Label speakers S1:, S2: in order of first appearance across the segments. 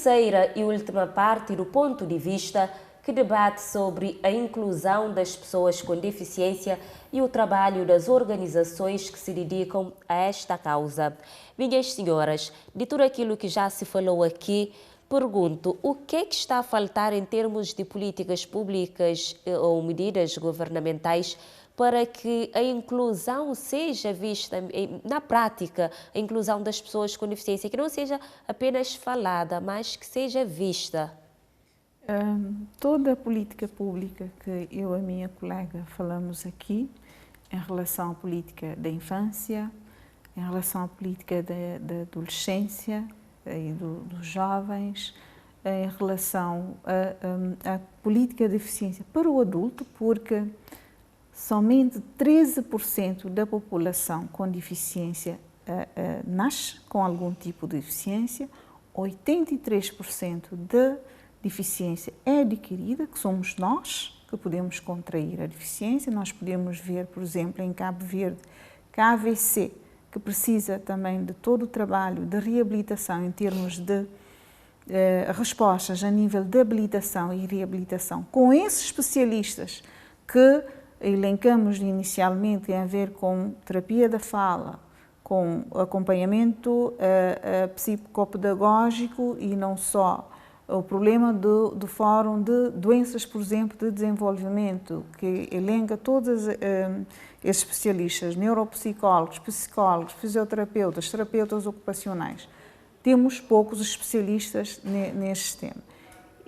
S1: terceira e última parte do ponto de vista, que debate sobre a inclusão das pessoas com deficiência e o trabalho das organizações que se dedicam a esta causa. Minhas senhoras, de tudo aquilo que já se falou aqui, pergunto, o que é que está a faltar em termos de políticas públicas ou medidas governamentais para que a inclusão seja vista na prática, a inclusão das pessoas com deficiência, que não seja apenas falada, mas que seja vista?
S2: Toda a política pública que eu e a minha colega falamos aqui, em relação à política da infância, em relação à política da adolescência e dos jovens, em relação à política de deficiência para o adulto, porque somente 13% da população com deficiência nasce com algum tipo de deficiência, 83% da deficiência é adquirida, que somos nós que podemos contrair a deficiência. Nós podemos ver, por exemplo, em Cabo Verde, que a AVC, que precisa também de todo o trabalho de reabilitação em termos de respostas a nível de habilitação e reabilitação, com esses especialistas que elencamos inicialmente, tem a ver com terapia da fala, com acompanhamento psicopedagógico e não só. O problema do Fórum de Doenças, por exemplo, de Desenvolvimento, que elenca todos esses especialistas, neuropsicólogos, psicólogos, fisioterapeutas, terapeutas ocupacionais. Temos poucos especialistas neste tema.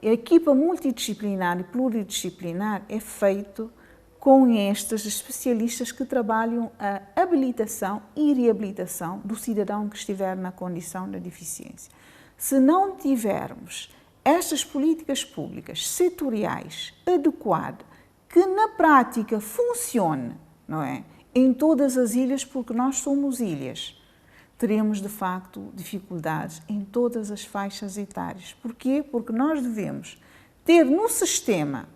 S2: A equipa multidisciplinar e pluridisciplinar é feito com estes especialistas que trabalham a habilitação e reabilitação do cidadão que estiver na condição de deficiência. Se não tivermos estas políticas públicas setoriais adequadas, que na prática funcione, não é? Em todas as ilhas, porque nós somos ilhas, teremos de facto dificuldades em todas as faixas etárias. Porquê? Porque nós devemos ter no sistema,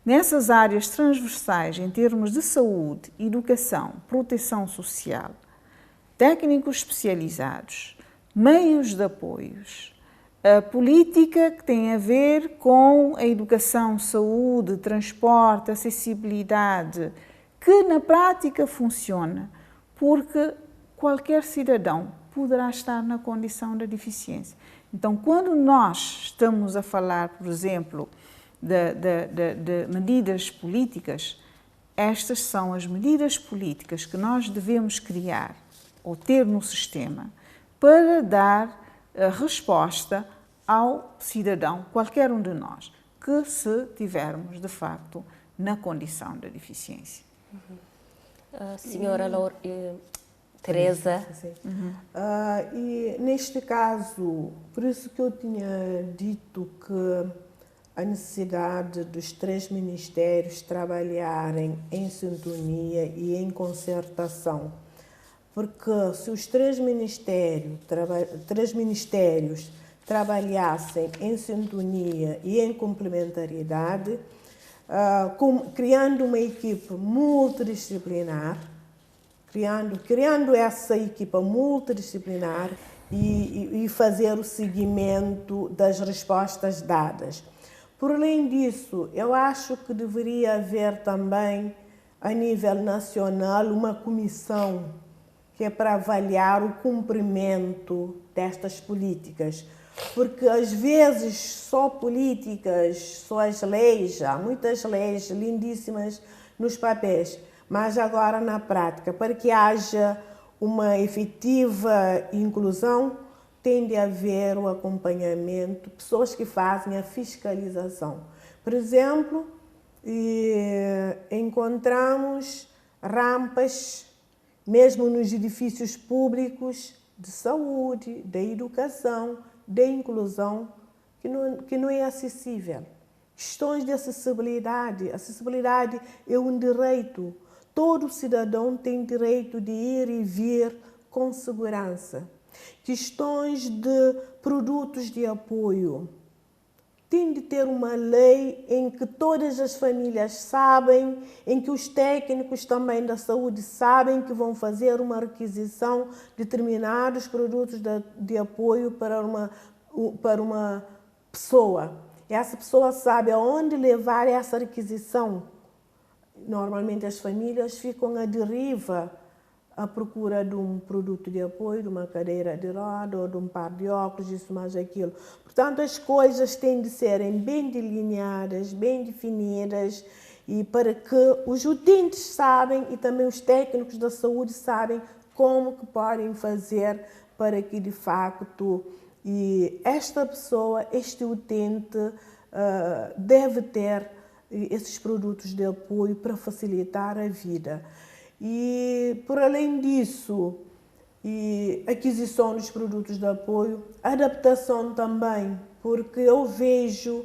S2: nessas áreas transversais, em termos de saúde, educação, proteção social, técnicos especializados, meios de apoios, a política que tem a ver com a educação, saúde, transporte, acessibilidade, que na prática funciona, porque qualquer cidadão poderá estar na condição de deficiência. Então, quando nós estamos a falar, por exemplo, de medidas políticas, estas são as medidas políticas que nós devemos criar ou ter no sistema para dar a resposta ao cidadão, qualquer um de nós, que se tivermos, de facto, na condição de deficiência.
S1: Senhora Teresa.
S3: E neste caso, por isso que eu tinha dito que a necessidade dos três ministérios trabalharem em sintonia e em concertação. Porque se os três ministérios trabalhassem em sintonia e em complementaridade, criando uma equipe multidisciplinar, criando essa equipa multidisciplinar e fazer o seguimento das respostas dadas. Por além disso, eu acho que deveria haver também, a nível nacional, uma comissão que é para avaliar o cumprimento destas políticas. Porque, às vezes, só políticas, só as leis, há muitas leis lindíssimas nos papéis, mas agora na prática, para que haja uma efetiva inclusão, tem de haver o acompanhamento, pessoas que fazem a fiscalização. Por exemplo, encontramos rampas, mesmo nos edifícios públicos, de saúde, da educação, da inclusão, que não é acessível. Questões de acessibilidade. Acessibilidade é um direito. Todo cidadão tem direito de ir e vir com segurança. Questões de produtos de apoio. Tem de ter uma lei em que todas as famílias sabem, em que os técnicos também da saúde sabem que vão fazer uma requisição de determinados produtos de apoio para para uma pessoa. Essa pessoa sabe aonde levar essa requisição. Normalmente as famílias ficam à deriva à procura de um produto de apoio, de uma cadeira de roda ou de um par de óculos, isso mais aquilo. Portanto, as coisas têm de serem bem delineadas, bem definidas, e para que os utentes sabem e também os técnicos da saúde sabem como que podem fazer para que, de facto, e esta pessoa, este utente, deve ter esses produtos de apoio para facilitar a vida. E, por além disso, e aquisição dos produtos de apoio, adaptação também, porque eu vejo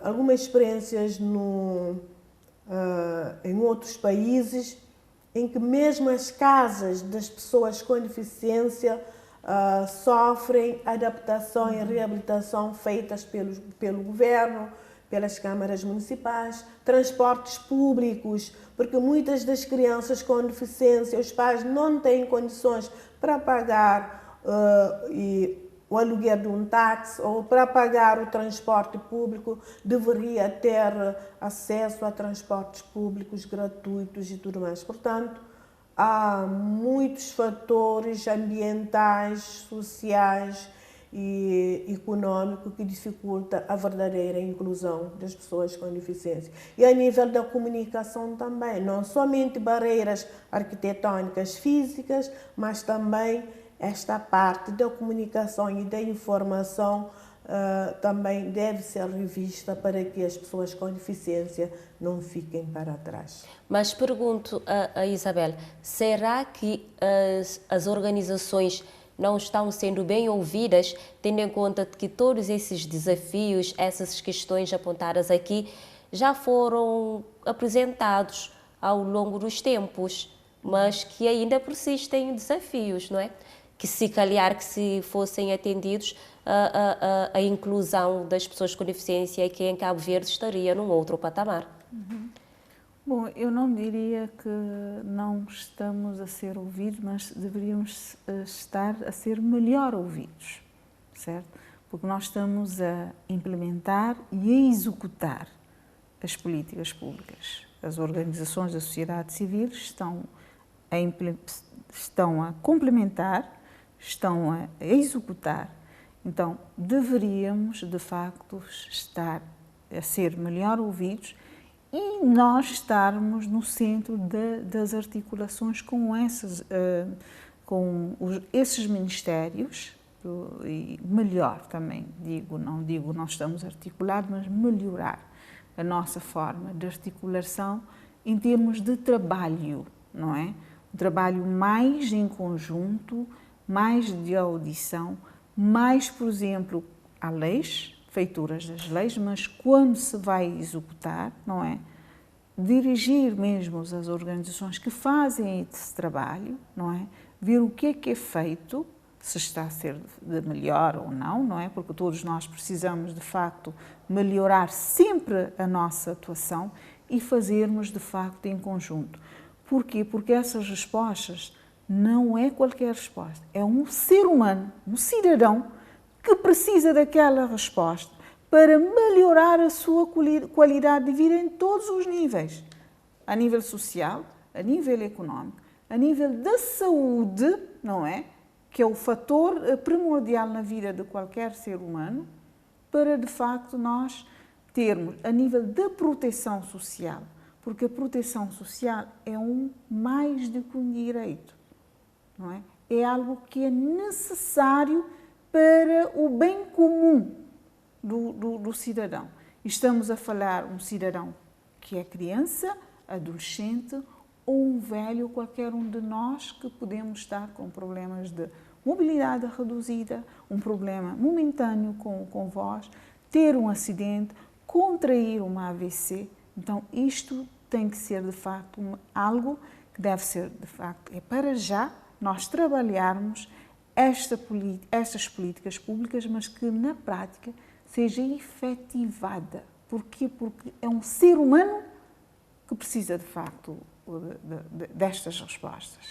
S3: algumas experiências em outros países em que mesmo as casas das pessoas com deficiência sofrem adaptação e reabilitação feitas pelo governo, pelas câmaras municipais, transportes públicos, porque muitas das crianças com deficiência, os pais não têm condições para pagar o aluguer de um táxi ou para pagar o transporte público, deveria ter acesso a transportes públicos gratuitos e tudo mais. Portanto, há muitos fatores ambientais, sociais e econômicos que dificultam a verdadeira inclusão das pessoas com deficiência. E a nível da comunicação também, não somente barreiras arquitetônicas físicas, mas também esta parte da comunicação e da informação também deve ser revista para que as pessoas com deficiência não fiquem para trás.
S1: Mas pergunto a Isabel, será que as organizações não estão sendo bem ouvidas, tendo em conta que todos esses desafios, essas questões apontadas aqui, já foram apresentados ao longo dos tempos, mas que ainda persistem desafios, não é? Que se calhar que se fossem atendidos, a inclusão das pessoas com deficiência aqui em Cabo Verde estaria num outro patamar.
S2: Bom, eu não diria que não estamos a ser ouvidos, mas deveríamos estar a ser melhor ouvidos, certo? Porque nós estamos a implementar e a executar as políticas públicas. As organizações da sociedade civil estão a complementar, estão a executar. Então, deveríamos, de facto, estar a ser melhor ouvidos e nós estarmos no centro das articulações com esses ministérios, e melhor também, não digo nós estamos articulados, mas melhorar a nossa forma de articulação em termos de trabalho, não é? Um trabalho mais em conjunto, mais de audição, mais, por exemplo, há leis, feituras das leis, mas quando se vai executar, não é? Dirigir mesmo as organizações que fazem esse trabalho, não é? Ver o que é feito, se está a ser de melhor ou não é? Porque todos nós precisamos, de facto, melhorar sempre a nossa atuação e fazermos, de facto, em conjunto. Porquê? Porque essas respostas não é qualquer resposta, é um ser humano, um cidadão que precisa daquela resposta para melhorar a sua qualidade de vida em todos os níveis, a nível social, a nível económico, a nível da saúde, não é? Que é o fator primordial na vida de qualquer ser humano, para de facto nós termos a nível da proteção social, porque a proteção social é mais do que um direito, não é? É algo que é necessário para o bem comum do cidadão. Estamos a falar um cidadão que é criança, adolescente ou um velho, qualquer um de nós que podemos estar com problemas de mobilidade reduzida, um problema momentâneo com voz, ter um acidente, contrair uma AVC. Então, isto tem que ser, de facto, algo que deve ser, de facto, é para já nós trabalharmos estas políticas públicas, mas que, na prática, seja efetivada. Porquê? Porque é um ser humano que precisa, de facto, destas respostas.